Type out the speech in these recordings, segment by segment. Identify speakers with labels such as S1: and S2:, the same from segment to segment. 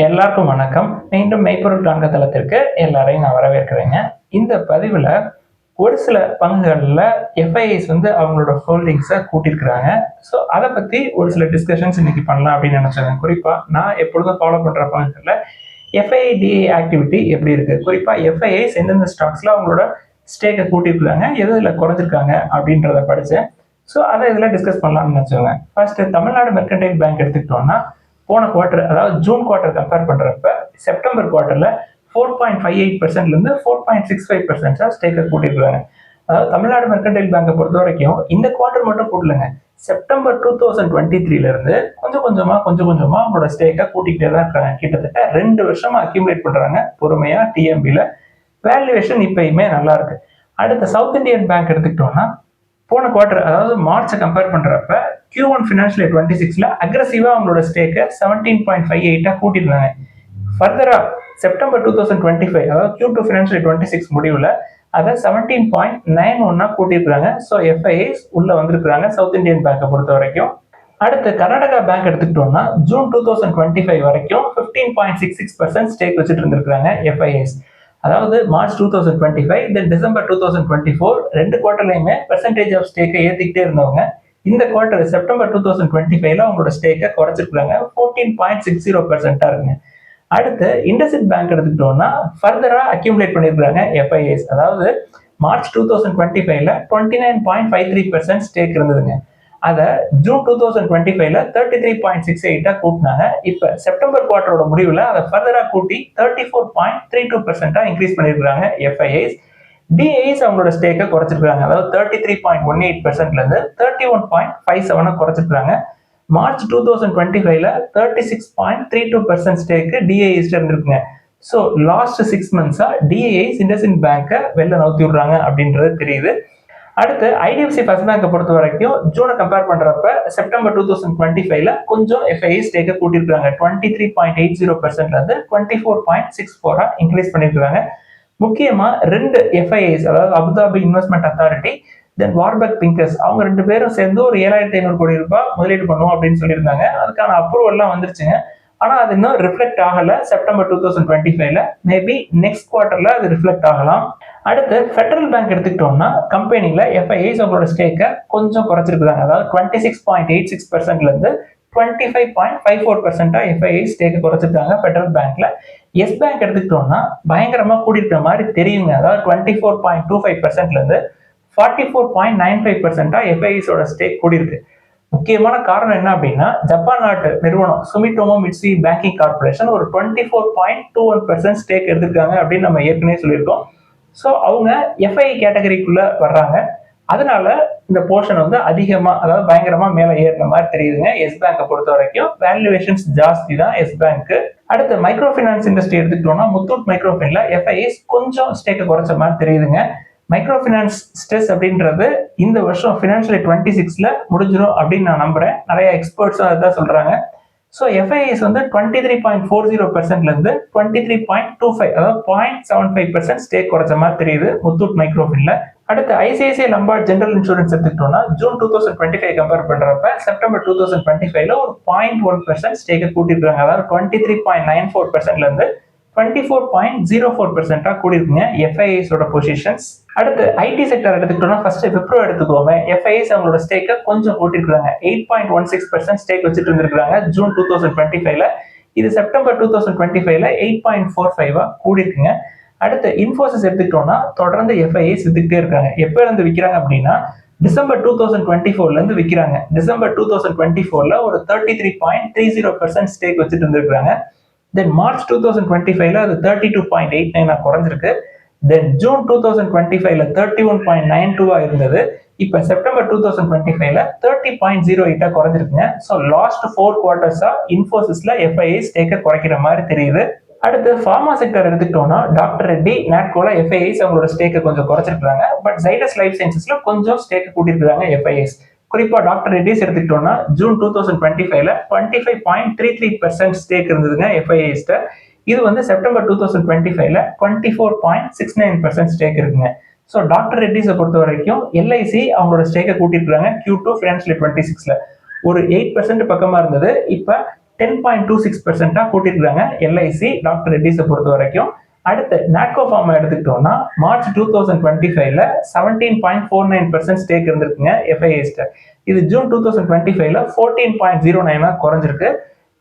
S1: எல்லாருக்கும் வணக்கம். மீண்டும் மெய்ப்பொருள் காண்க தளத்திற்கு எல்லாரையும் நான் வரவேற்கிறேங்க. இந்த பதிவில் ஒரு சில பங்குகளில் எஃப்ஐஐஸ் அவங்களோட ஹோல்டிங்ஸை கூட்டியிருக்கிறாங்க. ஸோ அதை பற்றி ஒரு சில டிஸ்கஷன்ஸ் இன்னைக்கு பண்ணலாம் அப்படின்னு நினச்சாங்க. குறிப்பாக நான் எப்பொழுதும் ஃபாலோ பண்ணுற பங்குகளில் எஃப்ஐடிஏ ஆக்டிவிட்டி எப்படி இருக்குது, குறிப்பாக எஃப்ஐஐஸ் எந்தெந்த ஸ்டாக்ஸில் அவங்களோட ஸ்டேக்கை கூட்டியிருக்கிறாங்க, எதில் குறைஞ்சிருக்காங்க அப்படின்றத படித்தேன். ஸோ அதை இதில் டிஸ்கஸ் பண்ணலாம்னு நினச்சோங்க. ஃபர்ஸ்ட் தமிழ்நாடு மெர்கன்டைல் பேங்க் எடுத்துக்கிட்டோம்னா போன குவார்டர், அதாவது ஜூன் குவார்டர் கம்பேர் பண்றப்ப செப்டம்பர் குவார்டர்ல 4.58% 4.65% ஸ்டேக்கை கூட்டியிருக்காங்க. அதாவது தமிழ்நாடு மெர்கன்டைல் பேங்கை பொறுத்த வரைக்கும் இந்த குவார்டர் மட்டும் கூட்டலங்க, செப்டம்பர் 2023 இருந்து கொஞ்சம் கொஞ்சமா அவங்களோட ஸ்டேக்கை கூட்டிகிட்டே தான் இருக்காங்க. கிட்டத்தட்ட 2 வருஷமா அக்யூமுலேட் பண்றாங்க பொறுமையா டிஎம்பில. வேல்யூவேஷன் இப்பயுமே நல்லா இருக்கு. அடுத்த சவுத் இந்தியன் பேங்க் எடுத்துக்கிட்டோம்னா போன குவார்டர், அதாவது மார்ச்சை கம்பேர் பண்றப்ப Q1 ஃபினான்ஷியல் இயர் 26ல அக்ரெசிவா அவங்களோட ஸ்டேக்கை 17.58 கூட்டியிருந்தாங்க. ஃபர்தரா செப்டம்பர் 2025, அதாவது Q2 ஃபினான்ஷியல் இயர் 26 முடிவுல அதை 17.91 கூட்டியிருக்காங்க. ஸோ எஃப்ஐஐஸ் உள்ள வந்திருக்கிறாங்க சவுத் இந்தியன் பேங்கை பொறுத்த வரைக்கும். அடுத்து கர்நாடகா பேங்க் எடுத்துக்கிட்டோம்னா ஜூன் 2025 வரைக்கும் 15.66% ஸ்டேக் வச்சுட்டு இருந்திருக்காங்க எஃப்ஐஐஸ். அதாவது மார்ச் 2025 தென் டிசம்பர் 2024 ரெண்டு குவார்டர்லையுமே பெர்சன்டேஜ் ஆஃப் ஸ்டேக்கை ஏற்றிக்கிட்டே இருந்தவங்க இந்த குவார்டர் செப்டம்பர் 2025ல அவங்களோட ஸ்டேக்கை குறைச்சிருக்காங்க. 14.60% இருக்குங்க. அடுத்து இண்டஸ்இண்ட் பேங்க் எடுத்துக்கிட்டோம்னா ஃபர்தரா அக்யூமுலேட் பண்ணியிருக்காங்க எஃப்ஐஐஸ். அதாவது மார்ச் 2025ல 29.53% ஸ்டேக் இருந்ததுங்க. அதை ஜூன் 2025ல 33.68 கூட்டினாங்க. இப்ப செப்டம்பர் குவார்டரோட முடிவுல அதை ஃபர்தரா கூட்டி 34.32% இன்க்ரீஸ் பண்ணிருக்காங்க எஃப்ஐஐஸ். டிஐஸ் அவங்களோட ஸ்டேக்கை குறைச்சிருக்காங்க. அதாவது 33.18%ல இருந்து 31.57 குறைச்சிருக்காங்க. மார்ச் 2025ல 36.32% ஸ்டேக்கு டிஐஸ் இருந்திருக்குங்க. ஸோ லாஸ்ட் 6 மந்த்ஸா டிஐஸ் இண்டஸ்இண்ட் பேங்கை வெளில நவுத்தி விடுறாங்க அப்படின்றது தெரியுது. அடுத்து ஐடிஎஃப்சி ஃபர்ஸ்ட் பேங்கை பொறுத்த வரைக்கும் ஜூனை கம்பேர் பண்றப்ப செப்டம்பர் 2025ல கொஞ்சம் எஃப்ஐஐ ஸ்டேக்கை கூட்டியிருக்காங்க. 23.80% இருந்து 24.64 இன்க்ரீஸ் பண்ணிருக்காங்க. முக்கியமா 2 எஃப்ஐஐஸ், அதாவது அபுதாபி இன்வெஸ்ட்மெண்ட் அத்தாரிட்டி தென் வார்பக் பிங்கர்ஸ், அவங்க 2 பேரும் சேர்ந்து ஒரு 7,500 கோடி ரூபாய் முதலீடு பண்ணுவோம் அப்படின்னு சொல்லியிருக்காங்க. அதுக்கான அப்ரூவல்லாம் வந்துருச்சுங்க. ஆனா அது இன்னும் ரிஃப்ளெக்ட் ஆகல செப்டம்பர் 2025ல. மேபி நெக்ஸ்ட் குவார்டர்ல அது ரிஃப்ளெக்ட் ஆகலாம். அடுத்து ஃபெடரல் பேங்க் எடுத்துக்கிட்டோம்னா கம்பெனில எஃப்ஐஐஸ் அவங்களோட ஸ்டேக்கை கொஞ்சம் குறைச்சிருக்காங்க. அதாவது 26.86%ல இருந்து 25.54% எஃப்ஐஐ ஸ்டேக்கை குறைச்சிருக்காங்க ஃபெடரல் பேங்க்ல. எஸ் பேங்க் எடுத்துக்கிட்டோம்னா பயங்கரமா கூடியிருக்கிற மாதிரி தெரியுங்க. அதாவது 24.25%ல இருந்து 44.95% எஃப்ஐஐஸோட ஸ்டேக் கூடியிருக்கு. முக்கியமான காரணம் என்ன அப்படின்னா ஜப்பான் நாட்டு நிறுவனம் சுமிட்டோமோ மிட்சுபிஷி பேங்கிங் கார்பரேஷன் ஒரு 24.21% ஸ்டேக் எடுத்திருக்காங்க அப்படின்னு நம்ம ஏற்கனவே சொல்லியிருக்கோம். ஸோ அவங்க எஃப்ஐ கேட்டகரிக்குள்ள வர்றாங்க. அதனால இந்த போர்ஷன் அதிகமா, அதாவது பயங்கரமா மேல ஏறின மாதிரி தெரியுதுங்க. எஸ் பேங்கை பொறுத்த வரைக்கும் வேல்யூவேஷன்ஸ் ஜாஸ்தி தான் எஸ் பேங்க். அடுத்து மைக்ரோ பினான்ஸ் இண்டஸ்ட்ரி எடுத்துக்கிட்டோம்னா முத்தூட் மைக்ரோ ஃபைனான்ஸ்ல எஃப்ஐஎஸ் கொஞ்சம் ஸ்டேக்கை குறைச்ச மாதிரி தெரியுதுங்க. மைக்ரோ பினான்ஸ் ஸ்ட்ரெஸ் அப்படின்றது இந்த வருஷம் ஃபினான்ஷியல் இயர் 26ல முடிஞ்சிடும் அப்படின்னு நான் நம்புறேன். நிறைய எக்ஸ்பர்ட்ஸும் அதுதான் சொல்றாங்க. ஸோ எஃப்ஐஎஸ் 23.40%ல இருந்து 23.25, அதாவது 0.75% ஸ்டேக் குறைச்ச மாதிரி தெரியுது முத்தூட் மைக்ரோ ஃபைனான்ஸ்ல. அடுத்து ஐசிஐசிஐ லம்பார்ட் ஜெனரல் இன்சூரன்ஸ் எடுத்துக்கிட்டோம்னா ஜூன் 2025 கம்பேர் பண்றப்ப செப்டம்பர் 2025ல ஒரு 0.1% ஸ்டேக்கை கூட்டிருக்காங்க. அதாவது 23.94%ல இருந்து 24.04% கூடியிருக்குங்க எஃப்ஐஐஸோட பொசிஷன்ஸ். அடுத்து ஐடி செக்டர் எடுத்துக்கிட்டோம்னா ஃபர்ஸ்ட் விப்ரோ எடுத்துக்கோங்க. எஃப்ஐஐஸ் அவங்களோட ஸ்டேக்கை கொஞ்சம் கூட்டிருக்காங்க. 8.16% ஸ்டேக் வச்சுட்டு இருந்திருக்காங்க ஜூன் 2025ல. இது செப்டம்பர் 2025ல 8.45 கூடியிருக்குங்க. அடுத்து இன்ஃபோசிஸ் எடுத்துக்கிட்டோம்னா தொடர்ந்து எஃப்ஐஐஸ் வித்துக்கிட்டே இருக்காங்க. எப்ப இருந்து விற்கிறாங்க அப்படின்னா டிசம்பர் 2024ல இருந்து விற்கிறாங்க. டிசம்பர் 2024ல ஒரு 33.30% ஸ்டேக் வச்சுட்டு இருந்திருக்காங்க. தென் மார்ச் 2025ல அது 32.89 குறைஞ்சிருக்கு. தென் ஜூன் 2025ல 31.92 இருந்தது. இப்ப செப்டம்பர் 2025ல 30.08 குறைஞ்சிருக்குங்க. ஸோ லாஸ்ட் 4 குவார்டர்ஸா இன்ஃபோசிஸ்ல எஃப்ஐஐ ஸ்டேக்கை குறைக்கிற மாதிரி தெரியுது. அடுத்து ஃபார்மா செக்டர் எடுத்துக்கிட்டோம்னா டாக்டர் ரெட்டி நாட்கோல எஃப்ஐஐஸ் அவங்களோட ஸ்டேக்கை கொஞ்சம் குறைச்சிருக்காங்க. பட் ஜைடஸ் லைஃப் சயின்சஸ்ல கொஞ்சம் ஸ்டேக்கை கூட்டியிருக்காங்க எஃப்ஐஐஸ். குறிப்பா டாக்டர் ரெட்டிஸ் எடுத்துக்கிட்டோம்னா ஜூன் 2025ல 25.33% ஸ்டேக் இருந்ததுங்க எஃப்ஐஐஸ்ட. இது செப்டம்பர் 2025ல 24.69% ஸ்டேக் இருக்குங்க. ஸோ டாக்டர் ரெட்டிஸை பொறுத்த வரைக்கும் எல்ஐசி அவங்களோட ஸ்டேக்கை கூட்டியிருக்காங்க Q2 ஃபினான்ஷியல் 26ல. ஒரு 8% பக்கமா இருந்தது. இப்ப 10.26% கூட்டியிருக்காங்க எல்ஐசி டாக்டர் ரெட்டிஸை பொறுத்த வரைக்கும். அடுத்து நாட்கோ ஃபார்மா எடுத்துக்கிட்டோம்னா மார்ச் 2025ல 17.49% ஸ்டேக் இருந்திருக்குங்க எஃப்ஐஎஸ்ட. இது ஜூன் 2025ல 14.09 குறைஞ்சிருக்கு.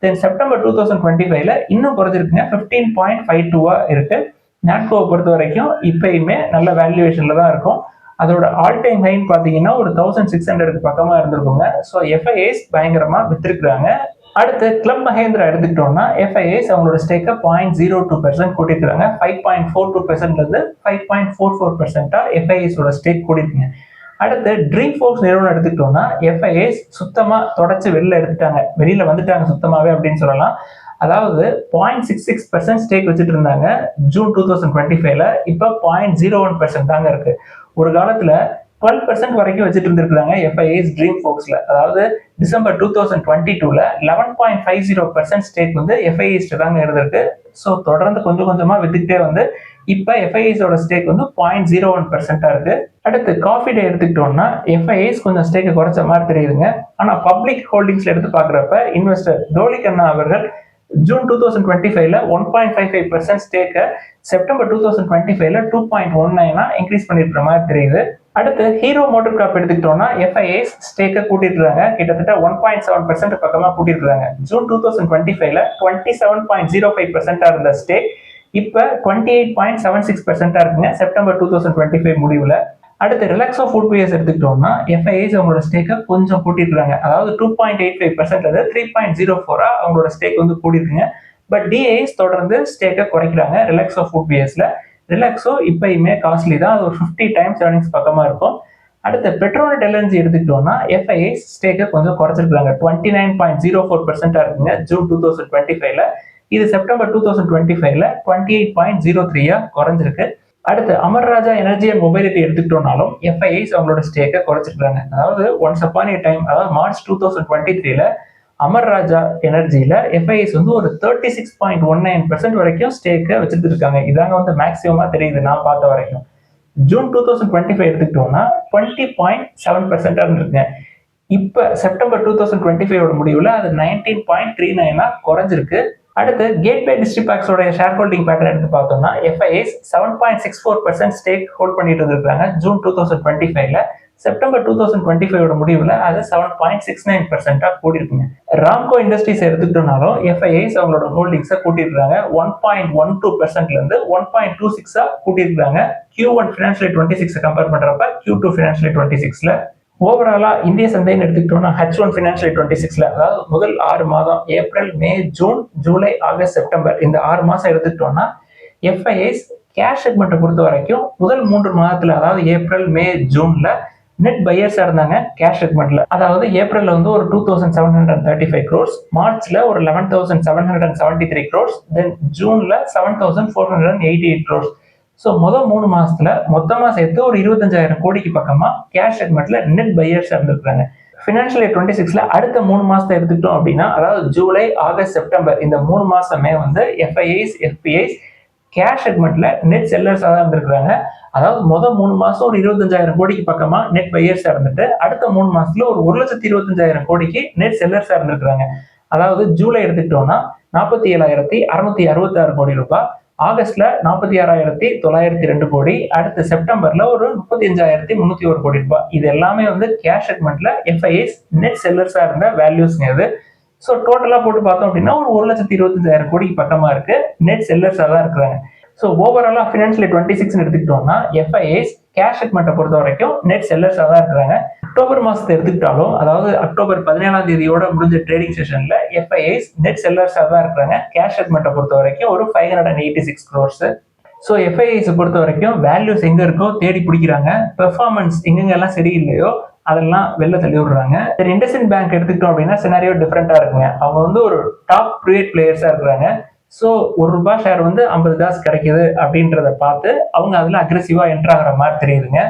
S1: தென் செப்டம்பர் 2025ல இன்னும் குறைஞ்சிருக்குங்க, 15.52 இருக்கு. நாட்கோவை பொறுத்த வரைக்கும் இப்பயுமே நல்ல வேல்யூவேஷன்ல தான் இருக்கும். அதோட ஆல் டைம் ஹைன்னு பார்த்தீங்கன்னா ஒரு 1600 பக்கமா இருந்திருக்குங்க. ஸோ எஃப்ஐஎஸ் பயங்கரமா வித்திருக்கிறாங்க. அடுத்து கிளப் மஹேந்திரா எடுத்துக்கிட்டோம்னா எஃப்ஐஎஸ் அவங்களோட ஸ்டேக்கை 0.02% கூட்டியிருக்காங்க. 5.42% 5.44% எஃப்ஐஎஸோட ஸ்டேக் கூட்டியிருக்குங்க. அடுத்து ட்ரீம் ஃபோர்ஸ் நிறுவனம் எடுத்துக்கிட்டோம்னா எஃப்ஐஎஸ் சுத்தமா தொடச்சு வெளியில வந்துட்டாங்க சுத்தமாவே அப்படின்னு சொல்லலாம். அதாவது 0.66% ஸ்டேக் வச்சுட்டு இருந்தாங்க ஜூன் 2025ல. இப்போ 0.01% தாங்க இருக்கு. ஒரு காலத்துல 12% வரைக்கும் வச்சுட்டு இருந்திருக்காங்க எஃப்ஐஎஸ் ட்ரீம் ஃபோர்ஸ்ல. அதாவது டிசம்பர் 2022ல 11.50% ஸ்டேக் வந்து எஃப்ஐஎஸ் தாங்க இருந்திருக்கு. ஸோ தொடர்ந்து கொஞ்சம் கொஞ்சமா வித்துக்கிட்டே வந்து இப்ப எஃப்ஐஎஸோட ஸ்டேக் வந்து 0.01% இருக்கு. அடுத்து காஃபி டே எடுத்துக்கிட்டோம்னா எஃப்ஐஎஸ் கொஞ்சம் ஸ்டேக்கை குறைச்ச மாதிரி தெரியுதுங்க. ஆனா பப்ளிக் ஹோல்டிங்ஸ்ல எடுத்து பாக்குறப்ப இன்வெஸ்டர் டோலி கண்ணா அவர்கள் ஜூன் 2025ல 1.55% ஸ்டேக்கை செப்டம்பர் 2025ல 2.19 இன்க்ரீஸ் பண்ணிருக்கிற மாதிரி தெரியுது. அடுத்து ஹீரோ மோட்டார் கார்ப் எடுத்துக்கிட்டோம்னா எஃப்ஐஎஸ் ஸ்டேக்கை கூட்டிருக்காங்க, கிட்டத்தட்ட 1.7% பக்கமா கூட்டிருக்காங்க. ஜூன் 2025ல 27.05% இருந்த ஸ்டேக் இப்ப 28.76% இருக்குங்க செப்டம்பர் 2025 முடிவுல. அடுத்து ரிலாக்ஸோ ஃபுட்வேர்ஸ் எடுத்துக்கிட்டோம்னா எஃப்ஐஎஸ் அவங்களோட ஸ்டேக்கை கொஞ்சம் கூட்டிருக்காங்க. அதாவது 2.85% 3.04 அவங்களோட ஸ்டேக் வந்து கூட்டிருக்குங்க. பட் டிஐஎஸ் தொடர்ந்து ஸ்டேக்கை குறைக்கிறாங்க ரிலாக்ஸோ ஃபுட்வேர்ஸ்ல. ரிலாக்ஸோ இப்பயுமே காஸ்ட்லி தான், அது ஒரு 50 டைம்ஸ் ஏர்னிங்ஸ் பக்கமா இருக்கும். அடுத்து பெட்ரோனெட் எல்என்ஜி எடுத்துக்கிட்டோம்னா எஃப்ஐஎஸ் ஸ்டேக்கை கொஞ்சம் குறைச்சிருக்காங்க. 29.04% இருக்குங்க ஜூன் 2025ல. இது செப்டம்பர் 2025ல 28.03 குறைஞ்சிருக்கு. அடுத்து அமர்ராஜா எனர்ஜி அண்ட் மொபைலிட்டி எடுத்துக்கிட்டோம்னாலும் எஃப்ஐஎஸ் அவங்களோட ஸ்டேக்கை குறைச்சிருக்காங்க. அதாவது ஒன்ஸ் அப்பான் ஏ டைம், அதாவது மார்ச் 2023ல அமர்ராஜா எனர்ஜியில எஃப்ஐஎஸ் வந்து ஒரு 36.19% வரைக்கும் ஸ்டேக்கை வச்சுட்டு இருக்காங்க. இதாங்க வந்து மேக்சிமமா தெரியுது நான் பார்த்த வரைக்கும். ஜூன் 2025 எடுத்துக்கிட்டோம்னா 20.7% இருக்குங்க. இப்ப செப்டம்பர் 2025 முடிவுல அது 19.39 குறைஞ்சிருக்கு. அடுத்து கேட்வே டிஸ்ட்ரிபாக்ஸோட ஷேர் ஹோல்டிங் பேட்டர்ன் எடுத்து பார்த்தோம்னா எஃப்ஐஎஸ் 7.64% ஸ்டேக் ஹோல்ட் பண்ணிட்டு இருந்திருக்காங்க ஜூன் 2025ல. செப்டம்பர் 2025 முடிவுல அது 7.69% கூடி இருக்குங்க. ராம்கோ இண்டஸ்ட்ரீஸ் எடுத்துக்கிட்டோம்னாலும் எஃப்ஐஎஸ் அவங்களோட ஹோல்டிங்ஸை கூட்டியிருக்காங்க. 1.12%ல இருந்து 1.26 கூட்டியிருக்காங்க Q1 ஃபினான்ஷியல் 26 கம்பேர் பண்றப்ப Q2 ஃபினான்ஷியல் 26ல. ஓவராலா இந்திய சந்தைன்னு எடுத்துக்கிட்டோம்னா H1 ஃபினான்ஷியல் 26ல, அதாவது முதல் 6 மாதம் April May June July August September இந்த 6 மாசம் எடுத்துக்கிட்டோம்னா எஃப்ஐஎஸ் கேஷ் செக்மெண்ட்டை பொறுத்த வரைக்கும் முதல் 3 மாதத்துல, அதாவது ஏப்ரல் மே ஜூன்ல நெட் பையர்ஸா இருந்தாங்க கேஷ் செக்மெண்ட்ல. அதாவது ஏப்ரல்ல வந்து ஒரு 2735 crores, மார்ச்ல ஒரு 11773 crores, தென் ஜூன்ல 7488 crores. ஸோ முதல் 3 மாசத்துல மொத்தமா சேர்த்து ஒரு 25,000 கோடிக்கு பக்கமா கேஷ் செக்மெண்ட்ல நெட் பையர்ஸ் இருந்திருக்காங்க. ஃபினான்ஷியல் இயர் 26ல அடுத்த 3 மாசத்தை எடுத்துக்கிட்டோம் அப்படின்னா, அதாவது ஜூலை ஆகஸ்ட் செப்டம்பர் இந்த 3 மாசமே வந்து எஃப்ஐஎஸ் எஃபிஐஸ் கேஷ் செக்மெண்ட்ல நெட் செல்லர்ஸா தான் இருந்திருக்காங்க. அதாவது முதல் 3 மாசம் ஒரு 25,000 கோடிக்கு பக்கமா நெட் பையர்ஸா இருந்துட்டு அடுத்த 3 மாசத்துல ஒரு 1,25,000 கோடிக்கு நெட் செல்லர்ஸா இருந்திருக்காங்க. அதாவது ஜூலை எடுத்துக்கிட்டோம்னா 47,666 கோடி ரூபாய், ஆகஸ்ட்ல 46,902 கோடி, அடுத்து செப்டம்பர்ல ஒரு 35,301 கோடி ரூபாய். இது எல்லாமே வந்து கேஷ் செக்மெண்ட்ல எஃப்ஐஎஸ் நெட் செல்லர்ஸா இருந்த வேல்யூஸ்ங்க இது. ஸோ டோட்டலா போட்டு பார்த்தோம் அப்படின்னா ஒரு 1,25,000 கோடிக்கு பக்கமா இருக்கு நெட் செல்லர்ஸா தான் இருக்கிறாங்க. ஸோ ஓவராலா ஃபினான்ஷியல் 26 எடுத்துக்கிட்டோம்னா எஃப்ஐஎஸ் கேஷ் செக்மெண்ட்டை பொறுத்த வரைக்கும் நெட் செல்லர்ஸா தான் இருக்கிறாங்க. அக்டோபர் மாசத்தை எடுத்துக்கிட்டாலும், அதாவது அக்டோபர் 17ஆம் தேதியோட முடிஞ்ச ட்ரேடிங் செஷன்ல எஃப்ஐஎஸ் நெட் செல்லர்ஸா தான் இருக்கிறாங்க கேஷ் செக்மெண்ட்டை பொறுத்த வரைக்கும் ஒரு 586 crores. ஸோ எஃப்ஐஎஸ் பொறுத்த வரைக்கும் வேல்யூஸ் எங்க இருக்கோ தேடி பிடிக்கிறாங்க, பெர்ஃபார்மன்ஸ் எங்கெங்கெல்லாம் சரியில்லையோ அதெல்லாம் வெளில தள்ளி விடுறாங்க. இண்டஸ்இண்ட் பேங்க் எடுத்துக்கிட்டோம் அப்படின்னா சினாரியோ டிஃப்ரெண்டா இருக்குங்க. அவங்க வந்து ஒரு டாப் கிரியேட் பிளேயர்ஸா இருக்கிறாங்க. ஸோ ₹1 ஷேர் வந்து 50 காசு கிடைக்குது அப்படின்றத பார்த்து அவங்க அதுல அக்ரெசிவா என்டர் ஆகிற மாதிரி தெரியுதுங்க.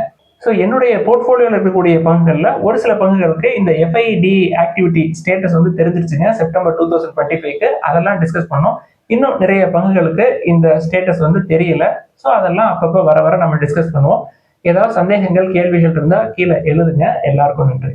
S1: ஸோ என்னுடைய போர்ட்ஃபோலியோல இருக்கக்கூடிய பங்குகள்ல ஒரு சில பங்குகளுக்கு இந்த எஃப்ஐடி ஆக்டிவிட்டி ஸ்டேட்டஸ் வந்து தெரிஞ்சிருச்சுங்க செப்டம்பர் 2025க்கு. அதெல்லாம் டிஸ்கஸ் பண்ணோம். இன்னும் நிறைய பங்குகளுக்கு இந்த ஸ்டேட்டஸ் வந்து தெரியல. ஸோ அதெல்லாம் அப்பப்போ வர வர நம்ம டிஸ்கஸ் பண்ணுவோம். ஏதாவது சந்தேகங்கள் கேள்விகள் இருந்தா கீழே எழுதுங்க. எல்லாருக்கும் நன்றி.